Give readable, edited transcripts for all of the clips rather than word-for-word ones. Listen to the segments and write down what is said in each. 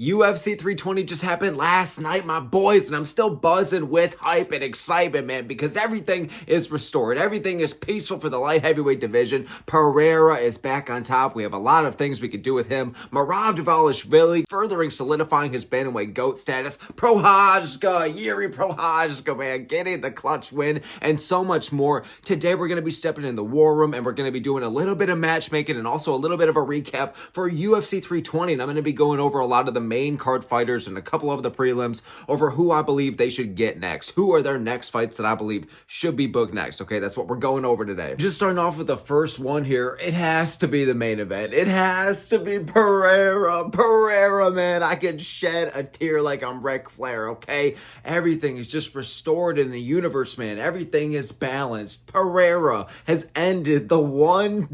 UFC 320 just happened last night, my boys, and I'm still buzzing with hype and excitement, man, because everything is restored. Everything is peaceful for the light heavyweight division. Pereira is back on top. We have a lot of things we could do with him. Merab Dvalishvili furthering solidifying his bantamweight GOAT status. Prochazka, Jiri Prochazka, man, getting the clutch win, and so much more. Today, we're going to be stepping in the war room, and we're going to be doing a little bit of matchmaking and also a little bit of a recap for UFC 320, and I'm going to be going over a lot of the main card fighters and a couple of the prelims over who I believe they should get next. Who are their next fights that I believe should be booked next? Okay, that's what we're going over today. Just starting off with the first one here, it has to be the main event. It has to be Pereira. Pereira, man, I can shed a tear like I'm Ric Flair, okay? Everything is just restored in the universe, man. Everything is balanced. Pereira has ended the one...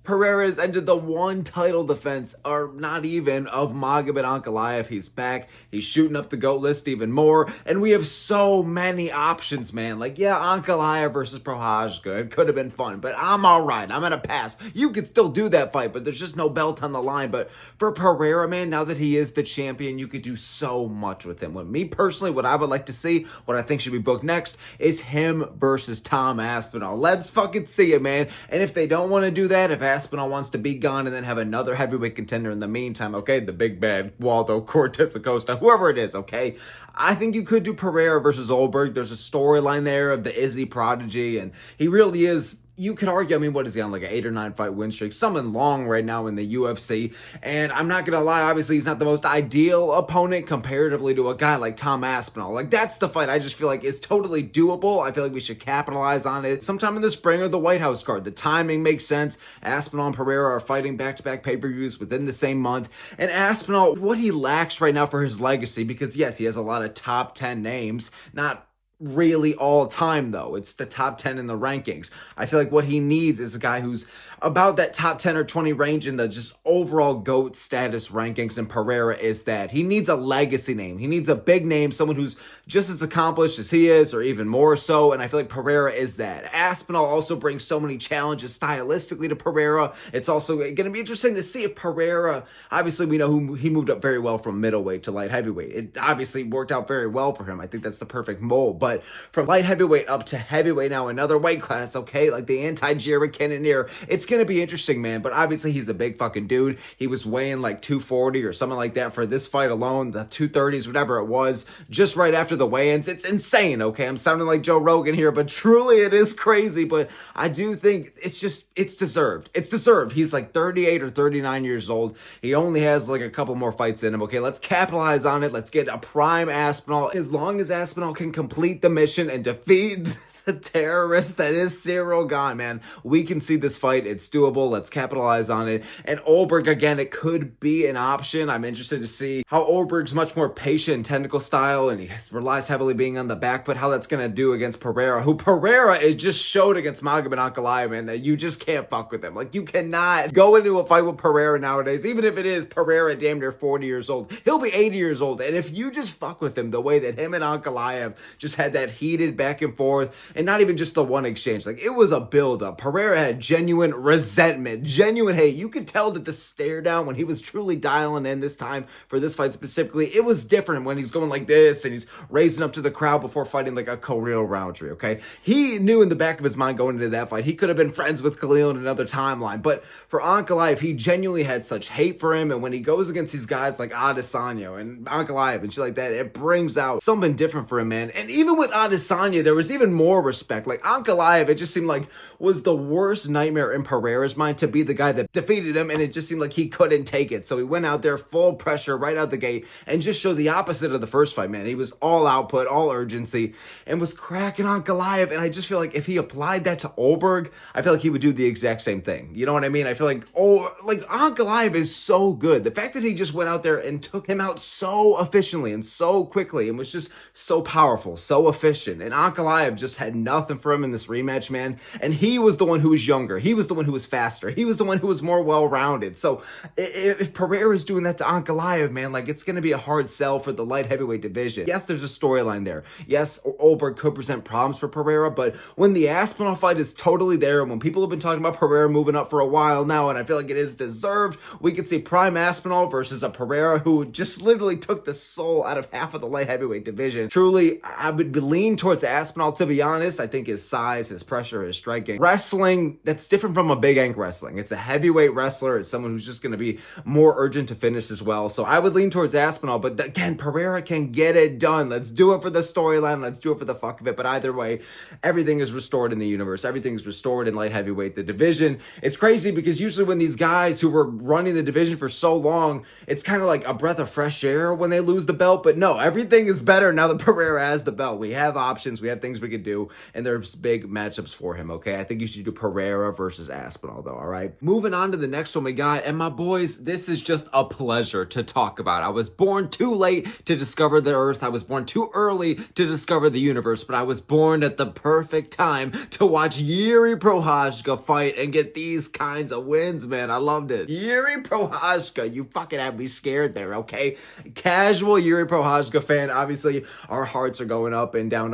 Pereira has ended the one title defense, or not even, of Magomed Ankalaev. He's back. He's shooting up the GOAT list even more. And we have so many options, man. Like, yeah, Ankalaev versus Prochazka. It could have been fun, but I'm all right. I'm going to pass. You could still do that fight, but there's just no belt on the line. But for Pereira, man, now that he is the champion, you could do so much with him. With me personally, what I would like to see, what I think should be booked next, is him versus Tom Aspinall. Let's fucking see it, man. And if they don't want to do that, if Aspinall wants to be gone and then have another heavyweight contender in the meantime, okay? The big bad Waldo, Cortez Acosta, whoever it is, okay? I think you could do Pereira versus Olberg. There's a storyline there of the Izzy prodigy, and he really is... You could argue, I mean, what is he on, like an 8 or 9 fight win streak? Something long right now in the UFC. And I'm not going to lie, obviously, he's not the most ideal opponent comparatively to a guy like Tom Aspinall. Like, that's the fight I just feel like is totally doable. I feel like we should capitalize on it sometime in the spring or the White House card. The timing makes sense. Aspinall and Pereira are fighting back-to-back pay-per-views within the same month. And Aspinall, what he lacks right now for his legacy, because yes, he has a lot of top 10 names, not really all time though. It's the top 10 in the rankings. I feel like what he needs is a guy who's about that top 10 or 20 range in the just overall GOAT status rankings, and Pereira is that. He needs a legacy name. He needs a big name, someone who's just as accomplished as he is or even more so, and I feel like Pereira is that. Aspinall also brings so many challenges stylistically to Pereira. It's also going to be interesting to see if Pereira, obviously we know he moved up very well from middleweight to light heavyweight. It obviously worked out very well for him. I think that's the perfect mold. But from light heavyweight up to heavyweight now, another weight class, okay? Like the anti-Jiri Cannoneer. It's going to be interesting, man. But obviously, he's a big fucking dude. He was weighing like 240 or something like that for this fight alone, the 230s, whatever it was, just right after the weigh-ins. It's insane, okay? I'm sounding like Joe Rogan here, but truly it is crazy. But I do think it's deserved. It's deserved. He's like 38 or 39 years old. He only has like a couple more fights in him, okay? Let's capitalize on it. Let's get a prime Aspinall. As long as Aspinall can complete the mission and defeat the terrorist that is Cyril Gane, man. We can see this fight. It's doable. Let's capitalize on it. And Olberg, again, it could be an option. I'm interested to see how Olberg's much more patient and technical style, and he relies heavily being on the back foot, how that's going to do against Pereira, who Pereira is just showed against Magomed Ankalaev, man, that you just can't fuck with him. Like, you cannot go into a fight with Pereira nowadays, even if it is Pereira damn near 40 years old. He'll be 80 years old, and if you just fuck with him the way that him and Ankalaev just had that heated back and forth, and not even just the one exchange. Like, it was a build-up. Pereira had genuine resentment, genuine hate. You could tell that the stare down when he was truly dialing in this time for this fight specifically, it was different when he's going like this and he's raising up to the crowd before fighting like a Khalil Roundtree, okay? He knew in the back of his mind going into that fight, he could have been friends with Khalil in another timeline. But for Ankalaev, he genuinely had such hate for him, and when he goes against these guys like Adesanya and Ankalaev and shit like that, it brings out something different for him, man. And even with Adesanya, there was even more respect. Like Ankalaev, it just seemed like was the worst nightmare in Pereira's mind to be the guy that defeated him, and it just seemed like he couldn't take it. So he went out there full pressure right out the gate and just showed the opposite of the first fight, man. He was all output, all urgency, and was cracking Ankalaev. And I just feel like if he applied that to Olberg, I feel like he would do the exact same thing. You know what I mean? I feel like Ankalaev is so good. The fact that he just went out there and took him out so efficiently and so quickly and was just so powerful, so efficient. And Ankalaev just had nothing for him in this rematch, man. And he was the one who was younger. He was the one who was faster. He was the one who was more well-rounded. So if Pereira's doing that to Ankalaev, man, like, it's going to be a hard sell for the light heavyweight division. Yes, there's a storyline there. Yes, Oberg could present problems for Pereira, but when the Aspinall fight is totally there, and when people have been talking about Pereira moving up for a while now, and I feel like it is deserved, we could see prime Aspinall versus a Pereira who just literally took the soul out of half of the light heavyweight division. Truly, I would lean towards Aspinall, to be honest. I think his size, his pressure, his striking. Wrestling, that's different from a big ink wrestling. It's a heavyweight wrestler. It's someone who's just going to be more urgent to finish as well. So I would lean towards Aspinall, but again, Pereira can get it done. Let's do it for the storyline. Let's do it for the fuck of it. But either way, everything is restored in the universe. Everything's restored in light heavyweight, the division. It's crazy because usually when these guys who were running the division for so long, it's kind of like a breath of fresh air when they lose the belt. But no, everything is better now that Pereira has the belt. We have options. We have things we could do, and there's big matchups for him, okay? I think you should do Pereira versus Aspinall, though, all right? Moving on to the next one we got, and my boys, this is just a pleasure to talk about. I was born too late to discover the earth. I was born too early to discover the universe, but I was born at the perfect time to watch Jiri Prochazka fight and get these kinds of wins, man. I loved it. Jiri Prochazka, you fucking had me scared there, okay? Casual Jiri Prochazka fan, obviously our hearts are going up and down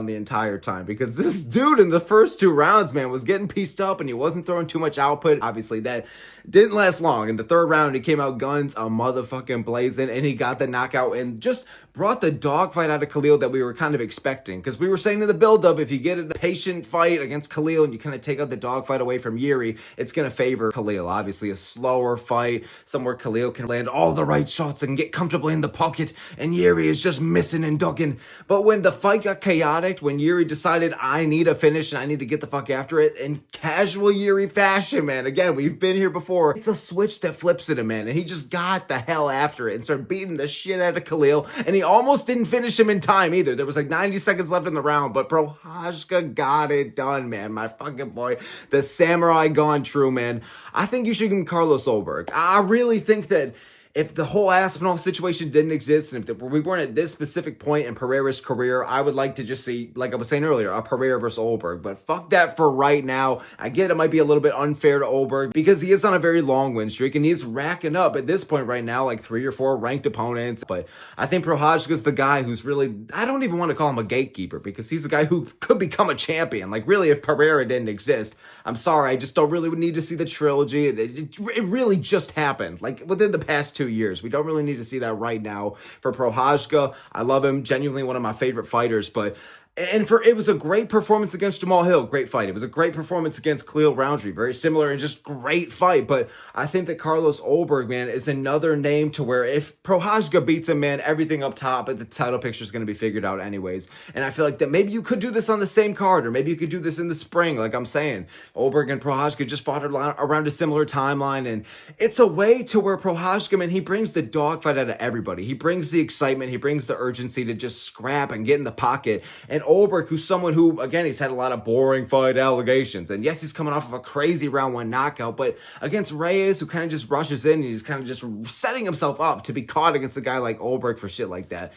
the entire time because this dude in the first 2 rounds, man, was getting pieced up and he wasn't throwing too much output. Obviously that didn't last long. In the 3rd round, he came out guns a motherfucking blazing and he got the knockout and just brought the dogfight out of Khalil that we were kind of expecting, because we were saying in the build-up, if you get a patient fight against Khalil and you kind of take out the dogfight away from Jiri, it's going to favor Khalil. Obviously a slower fight, somewhere Khalil can land all the right shots and get comfortably in the pocket, and Jiri is just missing and ducking. But when the fight got chaotic, when Jiri decided I need a finish and I need to get the fuck after it, in casual Jiri fashion, man, again, we've been here before, it's a switch that flips it, man, and he just got the hell after it and started beating the shit out of Khalil, and he almost didn't finish him in time either. There was like 90 seconds left in the round, but Prochazka got it done, man. My fucking boy, the samurai gone true, man. I think you should give him Carlos Oberg. I really think that if the whole Aspinall situation didn't exist, and if we weren't at this specific point in Pereira's career, I would like to just see, like I was saying earlier, a Pereira versus Oberg. But fuck that for right now. I get it might be a little bit unfair to Oberg because he is on a very long win streak and he's racking up at this point right now like 3 or 4 ranked opponents. But I think Prochazka's the guy who's really, I don't even want to call him a gatekeeper because he's a guy who could become a champion. Like really, if Pereira didn't exist, I'm sorry, I just don't really need to see the trilogy. It really just happened like within the past 2 years. We don't really need to see that right now for Prochazka. I love him, genuinely one of my favorite fighters, but it was a great performance against Jamal Hill. Great fight. It was a great performance against Khalil Roundtree. Very similar and just great fight. But I think that Carlos Oberg, man, is another name to where if Prochazka beats him, man, everything up top at the title picture is going to be figured out anyways. And I feel like that maybe you could do this on the same card, or maybe you could do this in the spring, like I'm saying. Oberg and Prochazka just fought around a similar timeline. And it's a way to where Prochazka, man, he brings the dogfight out of everybody. He brings the excitement. He brings the urgency to just scrap and get in the pocket. And Oberg, who's someone who, again, he's had a lot of boring fight allegations. And yes, he's coming off of a crazy round 1 knockout, but against Reyes, who kind of just rushes in, and he's kind of just setting himself up to be caught against a guy like Oberg for shit like that.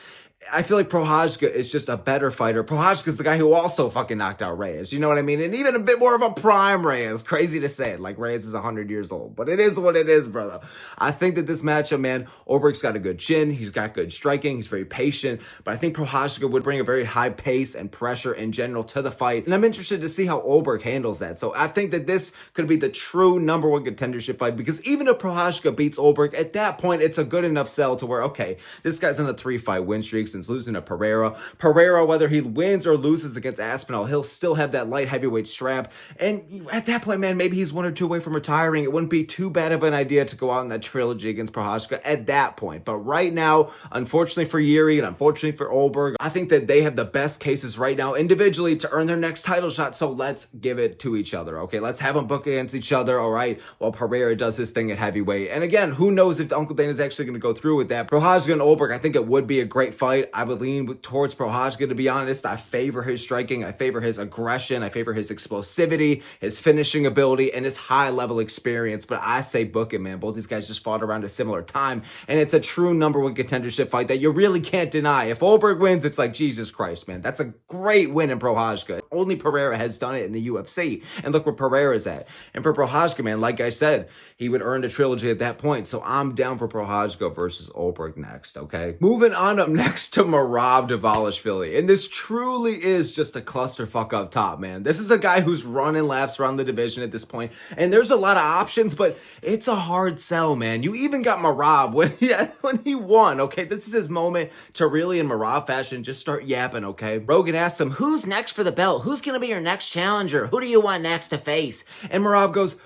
I feel like Prochazka is just a better fighter. Prochazka is the guy who also fucking knocked out Reyes. You know what I mean? And even a bit more of a prime Reyes. Crazy to say it. Like Reyes is 100 years old. But it is what it is, brother. I think that this matchup, man, Oberg's got a good chin. He's got good striking. He's very patient. But I think Prochazka would bring a very high pace and pressure in general to the fight. And I'm interested to see how Oberg handles that. So I think that this could be the true #1 contendership fight. Because even if Prochazka beats Oberg, at that point, it's a good enough sell to where, okay, this guy's on a 3-fight win streak since losing to Pereira. Pereira, whether he wins or loses against Aspinall, he'll still have that light heavyweight strap. And at that point, man, maybe he's 1 or 2 away from retiring. It wouldn't be too bad of an idea to go out in that trilogy against Prochazka at that point. But right now, unfortunately for Jiri and unfortunately for Oberg, I think that they have the best cases right now individually to earn their next title shot. So let's give it to each other, okay? Let's have them book against each other, all right? While Pereira does his thing at heavyweight. And again, who knows if Uncle Dana's actually going to go through with that. Prochazka and Oberg, I think it would be a great fight. fight, I would lean towards Prochazka, to be honest. I favor his striking. I favor his aggression. I favor his explosivity, his finishing ability, and his high-level experience. But I say book it, man. Both these guys just fought around a similar time, and it's a true number one contendership fight that you really can't deny. If Oberg wins, it's like, Jesus Christ, man. That's a great win in Prochazka. Only Pereira has done it in the UFC, and look where Pereira's at. And for Prochazka, man, like I said, he would earn a trilogy at that point, so I'm down for Prochazka versus Oberg next, okay? Moving on up next to Merab Dvalishvili, and this truly is just a clusterfuck up top, man. This is a guy who's running laps around the division at this point, and there's a lot of options, but it's a hard sell, man. You even got Merab when he won, okay? This is his moment to really, in Merab fashion, just start yapping, okay? Rogan asked him, who's next for the belt? Who's gonna be your next challenger? Who do you want next to face? And Merab goes,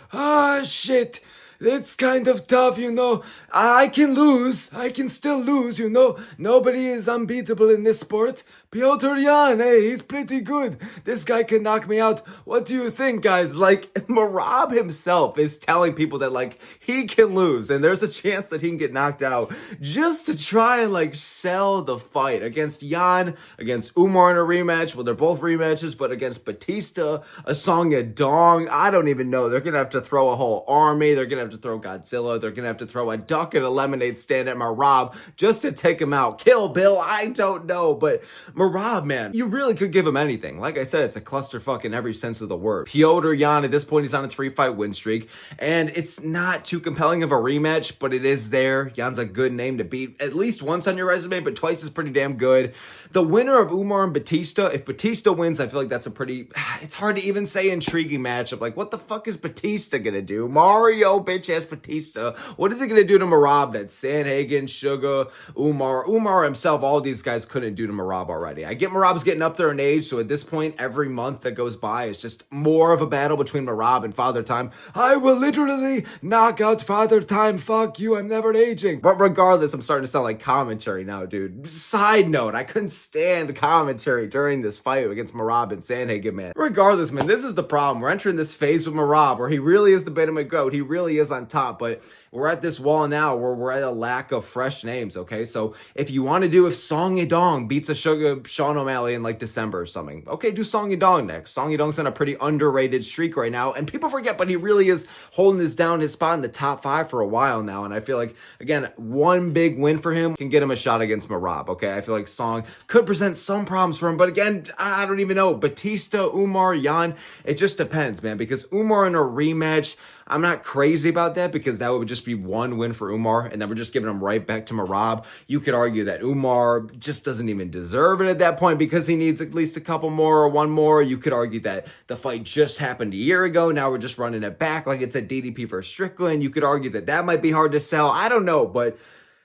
shit. It's kind of tough, you know. I can lose. I can still lose, you know. Nobody is unbeatable in this sport. Piotr Jan, hey, he's pretty good. This guy can knock me out. What do you think, guys? Like, Merab himself is telling people that, like, he can lose and there's a chance that he can get knocked out just to try and, like, sell the fight against Jan, against Umar in a rematch. Well, they're both rematches, but against Batista, a Song Yadong, I don't even know. They're going to have to throw a whole army. They're going to have to throw Godzilla. They're going to have to throw a duck and a lemonade stand at Merab just to take him out. Kill Bill, I don't know, but Merab, man, you really could give him anything. Like I said, it's a clusterfuck in every sense of the word. Piotr Jan, at this point, he's on a 3-fight win streak, and it's not too compelling of a rematch, but it is there. Jan's a good name to beat at least once on your resume, but twice is pretty damn good. The winner of Umar and Batista, if Batista wins, I feel like that's a pretty, it's hard to even say intriguing matchup. Like, what the fuck is Batista gonna do? Mario bitch-ass Batista. What is he gonna do to Merab that Sandhagen, Sugar, Umar himself, all these guys couldn't do to Merab already? I get Merab's getting up there in age, so at this point, every month that goes by is just more of a battle between Merab and Father Time. I will literally knock out Father Time. Fuck you, I'm never aging. But regardless, I'm starting to sound like commentary now, dude. Side note, I couldn't stand the commentary during this fight against Merab and Sandhagen, man. Regardless, man, this is the problem. We're entering this phase with Merab where he really is the bantamweight goat. He really is on top, but we're at this wall now where we're at a lack of fresh names, okay? So if you want to do, if Song Yadong beats a Sean O'Malley in like December or something, okay, do Song Yadong next. Song Yadong's on a pretty underrated streak right now, and people forget, but he really is holding his spot in the top 5 for a while now, and I feel like, again, one big win for him can get him a shot against Merab, okay? I feel like Song could present some problems for him, but again, I don't even know. Batista, Umar, Jan, it just depends, man, because Umar in a rematch, I'm not crazy about that because that would just be one win for Umar, and then we're just giving him right back to Merab. You could argue that Umar just doesn't even deserve it at that point because he needs at least a couple more or one more. You could argue that the fight just happened a year ago. Now we're just running it back like it's a DDP for Strickland. You could argue that that might be hard to sell. I don't know, but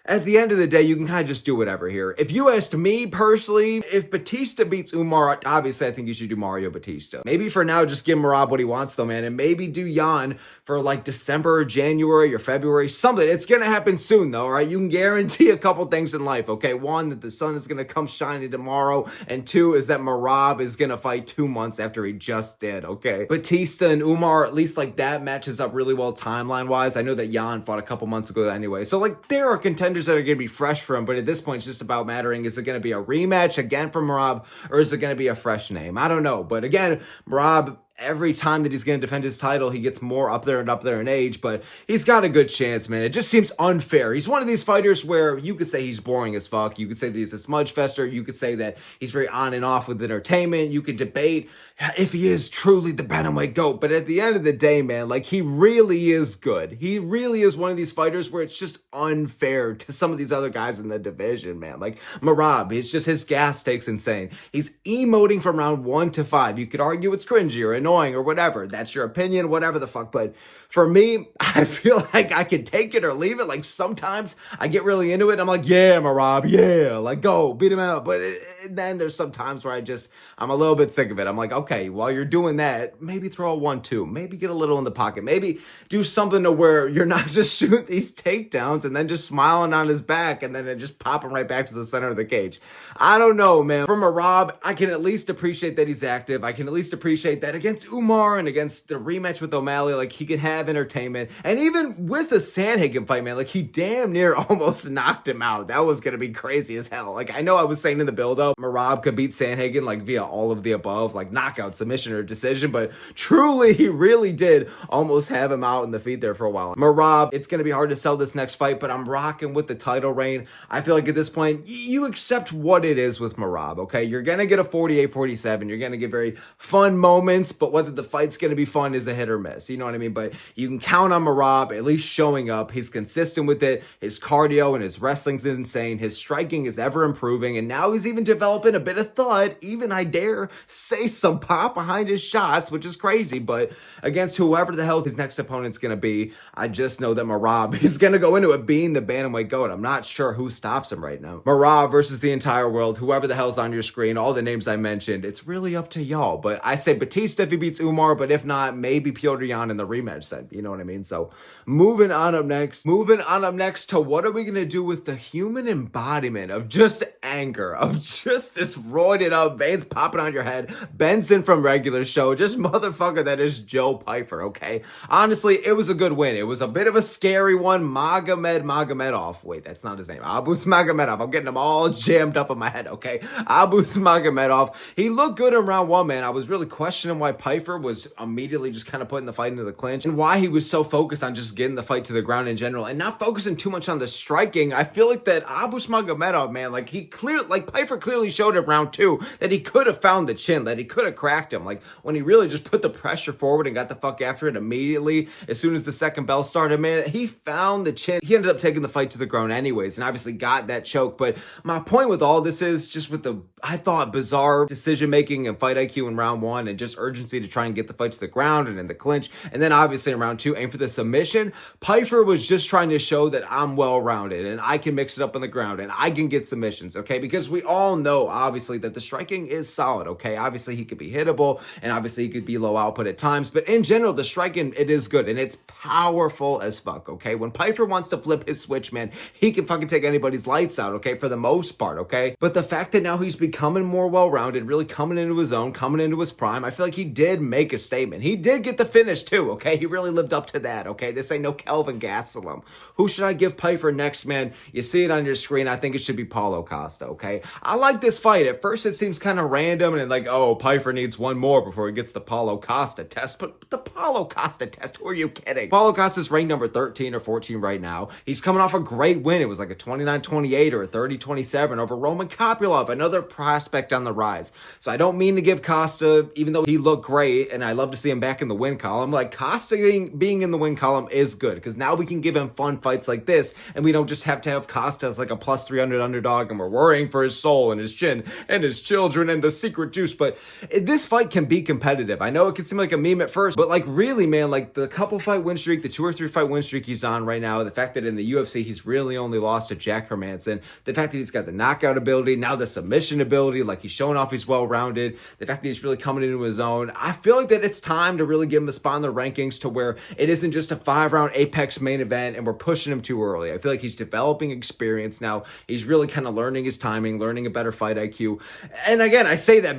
at the end of the day, you can kind of just do whatever here. If you asked me personally, if Batista beats Umar, obviously I think you should do Mario Batista. Maybe for now, just give Merab what he wants though, man. And maybe do Jan for like December or January or February, something. It's going to happen soon though, all right? You can guarantee a couple things in life, okay? One, that the sun is going to come shining tomorrow. And two, is that Merab is going to fight 2 months after he just did, okay? Batista and Umar, at least like that matches up really well timeline-wise. I know that Jan fought a couple months ago anyway. So like there are contenders that are going to be fresh for him, but at this point, it's just about mattering. Is it going to be a rematch again from Merab, or is it going to be a fresh name? I don't know. But again, Merab, every time that he's going to defend his title, he gets more up there in age, but he's got a good chance, man. It just seems unfair. He's one of these fighters where you could say he's boring as fuck. You could say that he's a smudge fester. You could say that he's very on and off with entertainment. You could debate if he is truly the bantamweight GOAT, but at the end of the day, man, like he really is good. He really is one of these fighters where it's just unfair to some of these other guys in the division, man. Like Merab, it's just his gas take's insane. He's emoting from round 1 to 5. You could argue it's cringy or annoying or whatever. That's your opinion, whatever the fuck. But for me, I feel like I can take it or leave it. Like sometimes I get really into it and I'm like, yeah, Merab, yeah, like go beat him out. But then there's some times where I'm a little bit sick of it. I'm like, okay, while you're doing that, maybe throw a 1-2, maybe get a little in the pocket, maybe do something to where you're not just shooting these takedowns and then just smiling on his back and then just pop him right back to the center of the cage. I don't know, man. From Merab, I can at least appreciate that he's active. I can at least appreciate that against against Umar and against the rematch with O'Malley, like he could have entertainment. And even with the Sandhagen fight, man, like he damn near almost knocked him out. That was gonna be crazy as hell. Like I know I was saying in the build-up, Merab could beat Sandhagen like via all of the above, like knockout, submission, or decision, but truly he really did almost have him out in the feet there for a while. Merab, it's gonna be hard to sell this next fight, but I'm rocking with the title reign. I feel like at this point, you accept what it is with Merab, okay? You're gonna get a 48-47. You're gonna get very fun moments, but whether the fight's gonna be fun is a hit or miss. You know what I mean? But you can count on Merab at least showing up. He's consistent with it. His cardio and his wrestling's insane. His striking is ever improving, and now he's even developing a bit of thud. Even, I dare say, some pop behind his shots, which is crazy. But against whoever the hell his next opponent's gonna be, I just know that Merab is gonna go into it being the bantamweight GOAT. I'm not sure who stops him right now. Merab versus the entire world, whoever the hell's on your screen, all the names I mentioned, it's really up to y'all. But I say Batista if he beats Umar, but if not, maybe Petr Yan in the rematch set. You know what I mean? So moving on up next to what are we gonna do with the human embodiment of just anger, of just this roided up, veins popping on your head, Benson from regular show, just motherfucker that is Joe Pyfer, okay? Honestly, it was a good win. It was a bit of a scary one. Magomedov. Wait, that's not his name. Abus Magomedov. I'm getting them all jammed up in my head, okay? Abus Magomedov. He looked good in round one, man. I was really questioning why Pyfer was immediately just kind of putting the fight into the clinch and why he was so focused on just getting the fight to the ground in general and not focusing too much on the striking. I feel like that Abus Magomedov, man, like Pyfer clearly showed in round two that he could have found the chin, that he could have cracked him. Like when he really just put the pressure forward and got the fuck after it immediately as soon as the second bell started, man, he found the chin. He ended up taking the fight to the ground anyways and obviously got that choke. But my point with all this is just with the, I thought, bizarre decision making and fight IQ in round one and just urgency to try and get the fight to the ground and in the clinch. And then obviously in round two, aim for the submission. Pyfer was just trying to show that I'm well-rounded and I can mix it up on the ground and I can get submissions, okay? Because we all know, obviously, that the striking is solid, okay? Obviously, he could be hittable and obviously he could be low output at times. But in general, the striking, it is good and it's powerful as fuck, okay? When Pyfer wants to flip his switch, man, he can fucking take anybody's lights out, okay? For the most part, okay? But the fact that now he's becoming more well-rounded, really coming into his own, coming into his prime, I feel like he did make a statement. He did get the finish too, okay? He really lived up to that, okay? This ain't no Kelvin Gastelum. Who should I give Pyfer next, man? You see it on your screen. I think it should be Paulo Costa, okay? I like this fight. At first, it seems kind of random and like, oh, Pyfer needs one more before he gets the Paulo Costa test. But the Paulo Costa test, who are you kidding? Paulo Costa's ranked number 13 or 14 right now. He's coming off a great win. It was like a 29-28 or a 30-27 over Roman Kopylov, another prospect on the rise. So I don't mean to give Costa, even though he looked great, and I love to see him back in the win column, like Costa being in the win column is good, because now we can give him fun fights like this, and we don't just have to have Costa as like a plus 300 underdog, and we're worrying for his soul and his chin and his children and the secret juice. But this fight can be competitive. I know it can seem like a meme at first, but like really, man, like the couple fight win streak, the 2 or 3 fight win streak he's on right now, the fact that in the UFC he's really only lost to Jack Hermanson, the fact that he's got the knockout ability, now the submission ability, like he's showing off he's well-rounded, the fact that he's really coming into his own, I feel like that it's time to really give him a spot in the rankings to where it isn't just a 5-round Apex main event and we're pushing him too early. I feel like he's developing experience now. He's really kind of learning his timing, learning a better fight IQ. And again, I say that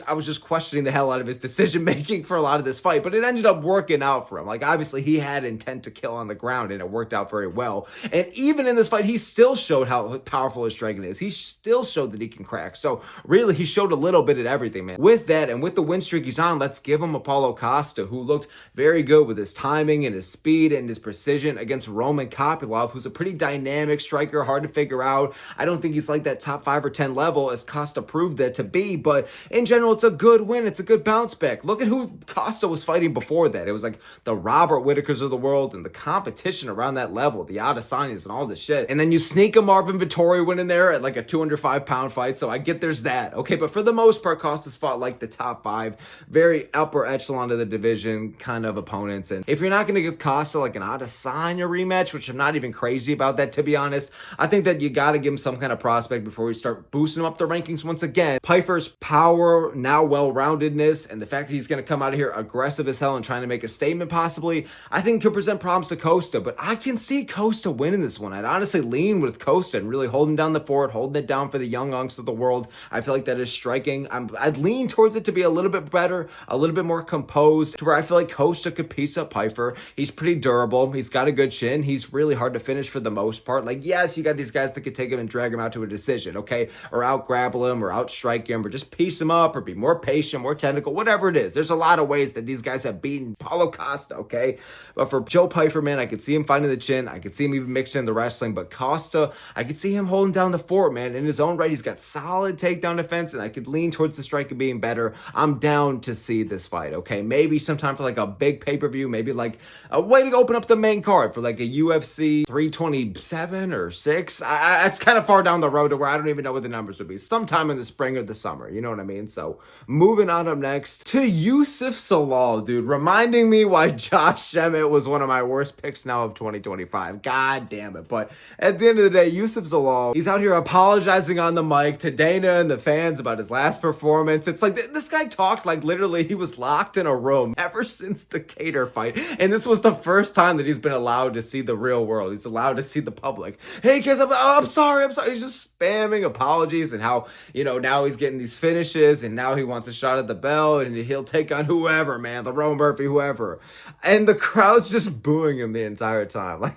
I was just questioning the hell out of his decision making for a lot of this fight, but it ended up working out for him. Like obviously he had intent to kill on the ground and it worked out very well. And even in this fight, he still showed how powerful his striking is. He still showed that he can crack. So really, he showed a little bit at everything, man. With that and with the win streak he's on, let's give him a Paulo Costa, who looked very good with his timing and his speed and his precision against Roman Kopylov, who's a pretty dynamic striker, hard to figure out. I don't think he's like that top 5 or 10 level as Costa proved that to be, but in general, it's a good win. It's a good bounce back. Look at who Costa was fighting before that. It was like the Robert Whitakers of the world and the competition around that level, the Adesanyas and all this shit. And then you sneak a Marvin Vettori win in there at like a 205-pound fight, so I get there's that, okay? But for the most part, Costa's fought like the top 5, very upper echelon of the division kind of opponents. And if you're not going to give Costa like an Adesanya rematch, which I'm not even crazy about that, to be honest, I think that you got to give him some kind of prospect before we start boosting him up the rankings once again. Pyfer's power, now well-roundedness, and the fact that he's going to come out of here aggressive as hell and trying to make a statement possibly, I think could present problems to Costa. But I can see Costa winning this one. I'd honestly lean with Costa and really holding down the fort, holding it down for the young unks of the world. I feel like that is striking. I'd lean towards it to be a little bit better better, a little bit more composed, to where I feel like Costa could piece up Pyfer. He's pretty durable. He's got a good chin. He's really hard to finish for the most part. Like, yes, you got these guys that could take him and drag him out to a decision, okay? Or out grapple him, or out strike him, or just piece him up, or be more patient, more technical, whatever it is. There's a lot of ways that these guys have beaten Paulo Costa, okay? But for Joe Pyfer, man, I could see him finding the chin. I could see him even mixing in the wrestling. But Costa, I could see him holding down the fort, man. In his own right, he's got solid takedown defense, and I could lean towards the striking being better. I'm down to see this fight, okay? Maybe sometime for like a big pay-per-view, maybe like a way to open up the main card for like a UFC 327 or 6. That's kind of far down the road to where I don't even know what the numbers would be. Sometime in the spring or the summer, you know what I mean? So moving on up next to Youssef Zalal, dude, reminding me why Josh Emmett was one of my worst picks now of 2025. God damn it. But at the end of the day, Youssef Zalal, he's out here apologizing on the mic to Dana and the fans about his last performance. It's like this guy talked like literally he was locked in a room ever since the Cater fight. And this was the first time that he's been allowed to see the real world. He's allowed to see the public. Hey, kids, I'm sorry. He's just spamming apologies and how, you know, now he's getting these finishes and now he wants a shot at the belt and he'll take on whoever, man, Lerone Murphy, whoever. And the crowd's just booing him the entire time. Like,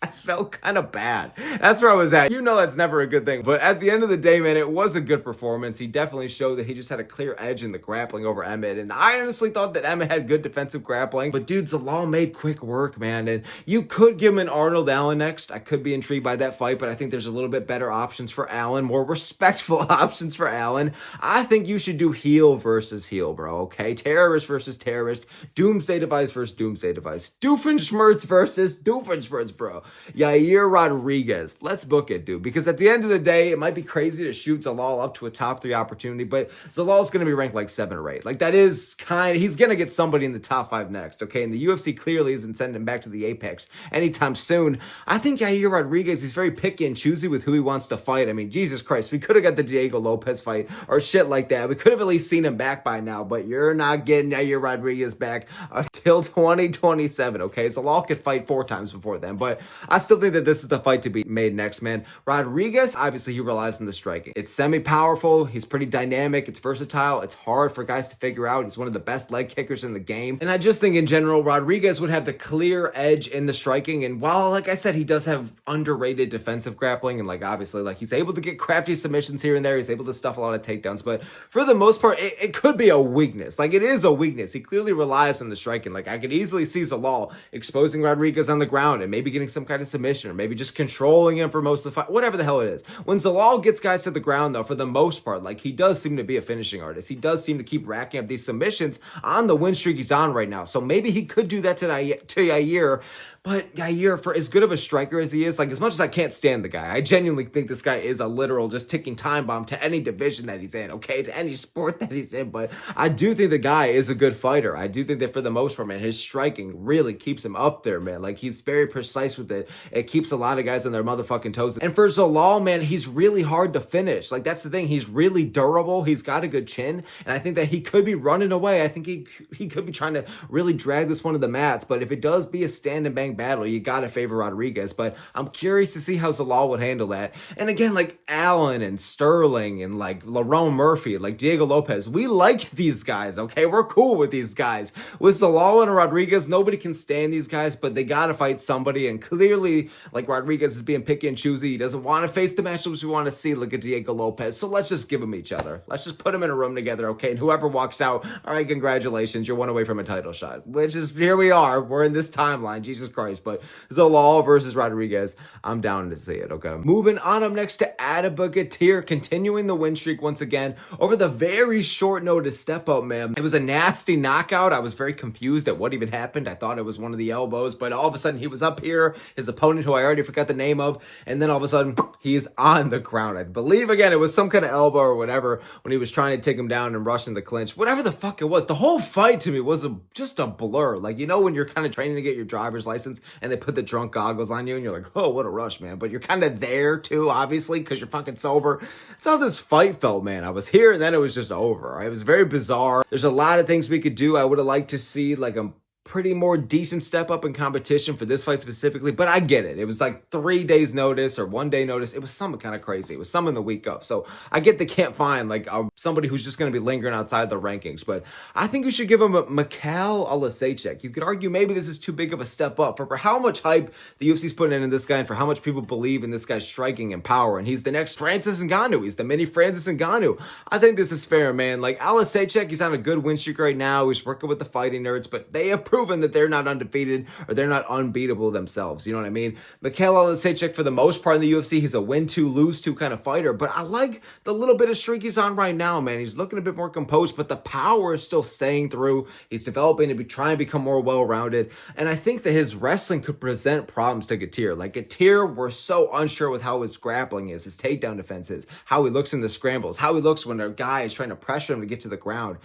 I felt kind of bad. That's where I was at. You know that's never a good thing. But at the end of the day, man, it was a good performance. He definitely showed that he just had a clear edge in the grappling over Emmett. And I honestly thought that Emmett had good defensive grappling. But dude, Zalal made quick work, man. And you could give him an Arnold Allen next. I could be intrigued by that fight, but I think there's a little bit better options for Allen, more respectful options for Allen. I think you should do heel versus heel, bro, okay? Terrorist versus terrorist. Doomsday device versus doomsday device. Doofenshmirtz versus Doofenshmirtz, bro. Yair Rodriguez. Let's book it, dude. Because at the end of the day, it might be crazy to shoot Zalal up to a top 3 opportunity, but Zalal's going to be ranked like 7 or 8. Like, that is he's going to get somebody in the top 5 next, okay? And the UFC clearly isn't sending him back to the Apex anytime soon. I think Yair Rodriguez, he's very picky and choosy with who he wants to fight. I mean, Jesus Christ, we could have got the Diego Lopez fight or shit like that. We could have at least seen him back by now, but you're not getting Yair Rodriguez back until 2027, okay? Zalal could fight 4 times before then, but I still think that this is the fight to be made next, man. Rodriguez, obviously he relies on the striking. It's semi-powerful. He's pretty dynamic. It's versatile. It's hard for guys to figure out. He's one of the best leg kickers in the game. And I just think in general, Rodriguez would have the clear edge in the striking. And while, like I said, he does have underrated defensive grappling, and like obviously like he's able to get crafty submissions here and there. He's able to stuff a lot of takedowns. But for the most part, it could be a weakness. Like, it is a weakness. He clearly relies on the striking. Like, I could easily see Zalal exposing Rodriguez on the ground and maybe getting some kind of submission, or maybe just controlling him for most of the fight, whatever the hell it is. When Zalal gets guys to the ground, though, for the most part, like, he does seem to be a finishing artist. He does seem to keep racking up these submissions on the win streak he's on right now. So maybe he could do that to Yair. But Yair, for as good of a striker as he is, like, as much as I can't stand the guy, I genuinely think this guy is a literal just ticking time bomb to any division that he's in, okay? To any sport that he's in. But I do think the guy is a good fighter. I do think that for the most part, man, his striking really keeps him up there, man. Like, he's very precise with it. It keeps a lot of guys on their motherfucking toes. And for Zalal, man, he's really hard to finish. Like, that's the thing. He's really durable. He's got a good chin. And I think that he could be running away. I think he could be trying to really drag this one to the mats. But if it does be a stand and bang battle, you gotta favor Rodriguez. But I'm curious to see how Zalal would handle that. And again, like Allen and Sterling and like Lerone Murphy, like Diego Lopez, we like these guys, okay? We're cool with these guys. With Zalal and Rodriguez, nobody can stand these guys, but they gotta fight somebody. And clearly, like, Rodriguez is being picky and choosy. He doesn't want to face the matchups we want to see. Look at Diego Lopez. So let's just give them each other. Let's just put them in a room together, okay? And whoever walks out, all right, congratulations, you're one away from a title shot. Which is, here we are. We're in this timeline, Jesus Christ. But Zalal versus Rodriguez, I'm down to see it, okay? Moving on up next to Gautier, continuing the win streak once again over the very short notice step up, man. It was a nasty knockout. I was very confused at what even happened. I thought it was one of the elbows, but all of a sudden he was up here, his opponent, who I already forgot the name of, and then all of a sudden he's on the ground. I believe, again, it was some kind of elbow or whatever when he was trying to take him down and rush in the clinch. Whatever the fuck it was, the whole fight to me was just a blur. Like, you know when you're kind of training to get your driver's license and they put the drunk goggles on you and you're like, oh, what a rush, man. But you're kind of there too, obviously, because you're fucking sober. That's how this fight felt, man. I was here and then it was just over. It was very bizarre. There's a lot of things we could do. I would have liked to see like a pretty more decent step up in competition for this fight specifically, but I get it. It was like 3 days notice or 1 day notice. It was something kind of crazy. It was something the week of. So I get they can't find like somebody who's just going to be lingering outside the rankings, but I think you should give him a Mikhail Olasechek. You could argue maybe this is too big of a step up for how much hype the UFC's putting in this guy and for how much people believe in this guy's striking and power. And he's the next Francis Ngannou. He's the mini Francis Ngannou. I think this is fair, man. Like Olasechek, he's on a good win streak right now. He's working with the fighting nerds, but they have proven that they're not undefeated or they're not unbeatable themselves. You know what I mean? Mikhail Olasechek, for the most part in the UFC, he's a win-2, lose-2 kind of fighter, but I like the little bit of streak he's on right now, man. He's looking a bit more composed, but the power is still staying through. He's developing to be trying to become more well-rounded, and I think that his wrestling could present problems to Gautier. Like Gautier, we're so unsure with how his grappling is, his takedown defense is, how he looks in the scrambles, how he looks when a guy is trying to pressure him to get to the ground.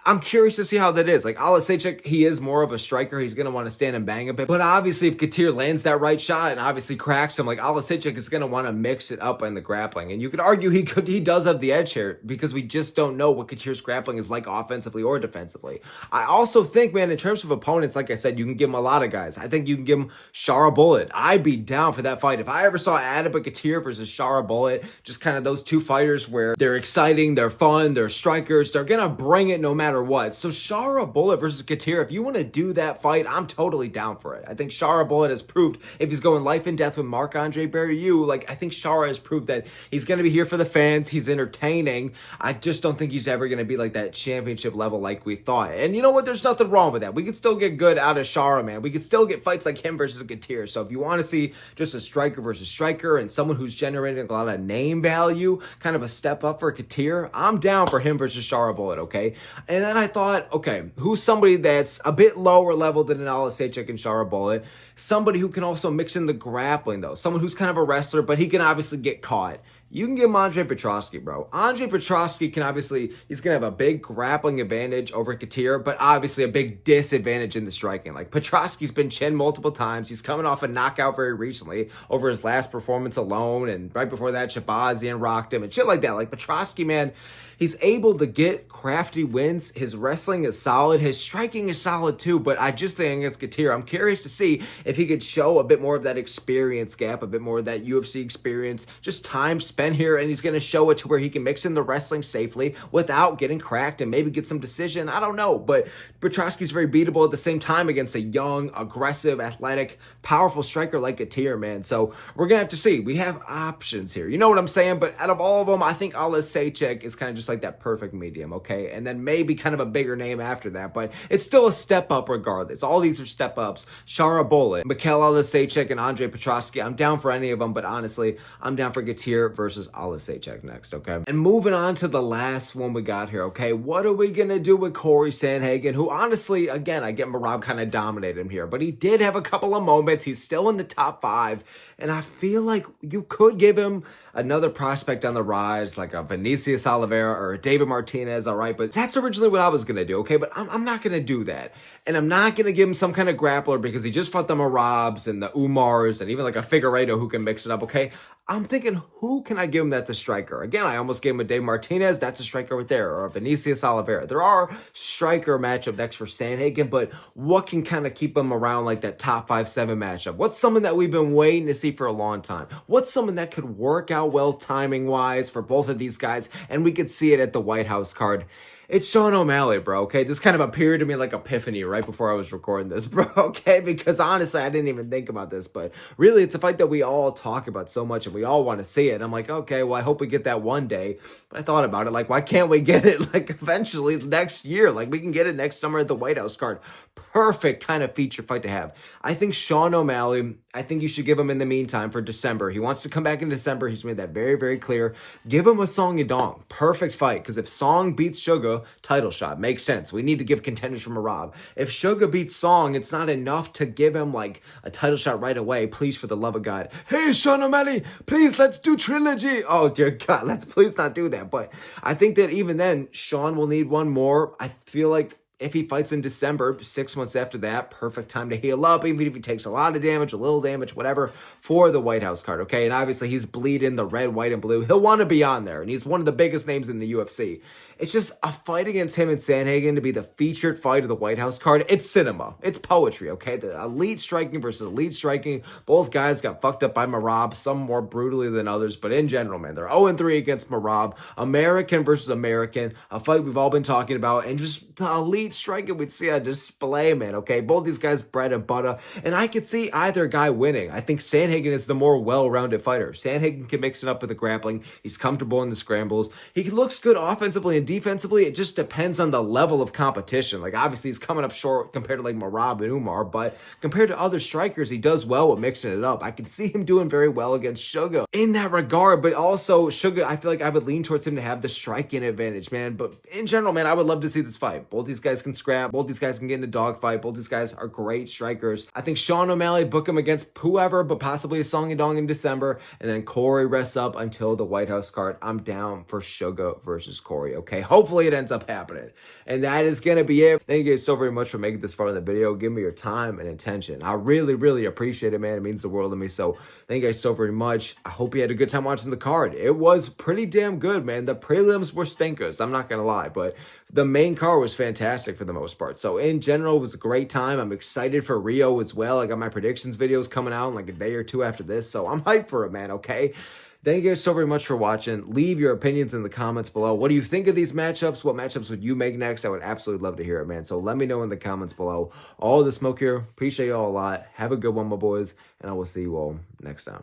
I'm curious to see how that is. Like Olasechek, he is more of a striker. He's going to want to stand and bang a bit. But obviously, if Gautier lands that right shot and obviously cracks him, like Olasechek is going to want to mix it up in the grappling. And you could argue he does have the edge here because we just don't know what Gautier's grappling is like offensively or defensively. I also think, man, in terms of opponents, like I said, you can give him a lot of guys. I think you can give him Shara Bullet. I'd be down for that fight. If I ever saw Adama Gautier versus Shara Bullet, just kind of those two fighters where they're exciting, they're fun, they're strikers, they're going to bring it no matter what. So Shara Bullet versus Gautier, if you want to do that fight, I'm totally down for it. I think Shara Bullet has proved if he's going life and death with Marc-Andre Barriou, like I think Shara has proved that he's going to be here for the fans. He's entertaining. I just don't think he's ever going to be like that championship level like we thought. And you know what? There's nothing wrong with that. We could still get good out of Shara, man. We could still get fights like him versus Gautier. So if you want to see just a striker versus striker and someone who's generating a lot of name value, kind of a step up for Gautier, I'm down for him versus Shara Bullet, okay? And then I thought, okay, who's somebody that's a bit lower level than an Olasechek and Shara Bullet? Somebody who can also mix in the grappling, though. Someone who's kind of a wrestler, but he can obviously get caught. You can give him Andre Petroski, bro. Andre Petroski can obviously, he's going to have a big grappling advantage over Gautier, but obviously a big disadvantage in the striking. Like, Petroski's been chinned multiple times. He's coming off a knockout very recently over his last performance alone, and right before that, Shabazian rocked him and shit like that. Like, Petroski, man, he's able to get crafty wins. His wrestling is solid. His striking is solid too, but I just think against Gautier, I'm curious to see if he could show a bit more of that experience gap, a bit more of that UFC experience, just time spent here, and he's going to show it to where he can mix in the wrestling safely without getting cracked and maybe get some decision. I don't know, but Petroski's very beatable at the same time against a young, aggressive, athletic, powerful striker like Gautier, man. So we're going to have to see. We have options here. You know what I'm saying? But out of all of them, I think Olasechek is kind of just like that perfect medium, okay? And then maybe kind of a bigger name after that, but it's still a step up regardless. All these are step ups. Shara Bullet, Mikhail Olasechek, and Andre Petroski. I'm down for any of them, but honestly, I'm down for Gautier versus Olasechek next, okay? And moving on to the last one we got here, okay? What are we gonna do with Corey Sandhagen, who honestly, again, I get Merab kind of dominated him here, but he did have a couple of moments. He's still in the top 5, and I feel like you could give him another prospect on the rise, like a Vinicius Oliveira or a David Martinez, all right? But that's originally what I was gonna do, okay? But I'm not gonna do that. And I'm not gonna give him some kind of grappler because he just fought the Merabs and the Umars and even like a Figueiredo who can mix it up, okay? I'm thinking, who can I give him that's a striker? Again, I almost gave him a Dave Martinez. That's a striker right there. Or a Vinicius Oliveira. There are striker matchup next for Sandhagen, but what can kind of keep him around like that top 5-7 matchup? What's something that we've been waiting to see for a long time? What's something that could work out well timing-wise for both of these guys? And we could see it at the White House card. It's Sean O'Malley, bro, okay? This kind of appeared to me like epiphany right before I was recording this, bro, okay? Because honestly, I didn't even think about this, but really, it's a fight that we all talk about so much and we all want to see it. And I'm like, okay, well, I hope we get that one day. But I thought about it, like, why can't we get it, like, eventually next year? Like, we can get it next summer at the White House card. Perfect kind of feature fight to have. I think Sean O'Malley, I think you should give him in the meantime for December. He wants to come back in December. He's made that very, very clear. Give him a Song Yadong. Perfect fight. Because if Song beats Sugar, title shot. Makes sense. We need to give contenders from Merab. If Sugar beats Song, it's not enough to give him like a title shot right away. Please, for the love of God. Hey, Sean O'Malley, please, let's do trilogy. Oh, dear God, let's please not do that. But I think that even then, Sean will need one more. I feel like if he fights in December, 6 months after that, perfect time to heal up, even if he takes a lot of damage, a little damage, whatever, for the White House card, okay? And obviously, he's bleeding the red, white, and blue. He'll want to be on there, and he's one of the biggest names in the UFC. It's just a fight against him and Sandhagen to be the featured fight of the White House card. It's cinema. It's poetry, okay? The elite striking versus elite striking. Both guys got fucked up by Merab, some more brutally than others, but in general, man, they're 0-3 against Merab. American versus American, a fight we've all been talking about, and just the elite striking we'd see on display, man, okay? Both these guys bread and butter, and I could see either guy winning. I think Sandhagen is the more well-rounded fighter. Sandhagen can mix it up with the grappling. He's comfortable in the scrambles. He looks good offensively and defensively. It just depends on the level of competition. Like, obviously, he's coming up short compared to, like, Merab and Umar, but compared to other strikers, he does well with mixing it up. I can see him doing very well against Sugar in that regard, but also Sugar, I feel like I would lean towards him to have the striking advantage, man. But in general, man, I would love to see this fight. Both these guys can scrap. Both these guys can get in a dogfight. Both these guys are great strikers. I think Sean O'Malley book him against whoever, but possibly a Song Yadong in December, and then Corey rests up until the White House card. I'm down for Sugar versus Corey, okay? Hopefully it ends up happening. And that is going to be it. Thank you guys so very much for making this far in the video. Give me your time and attention. I really, really appreciate it, man. It means the world to me. So thank you guys so very much. I hope you had a good time watching the card. It was pretty damn good, man. The prelims were stinkers. I'm not going to lie, but the main card was fantastic for the most part. So in general, it was a great time. I'm excited for Rio as well. I got my predictions videos coming out in like a day or two after this. So I'm hyped for it, man, okay? Thank you guys so very much for watching. Leave your opinions in the comments below. What do you think of these matchups? What matchups would you make next? I would absolutely love to hear it, man. So let me know in the comments below. All the smoke here. Appreciate you all a lot. Have a good one, my boys. And I will see you all next time.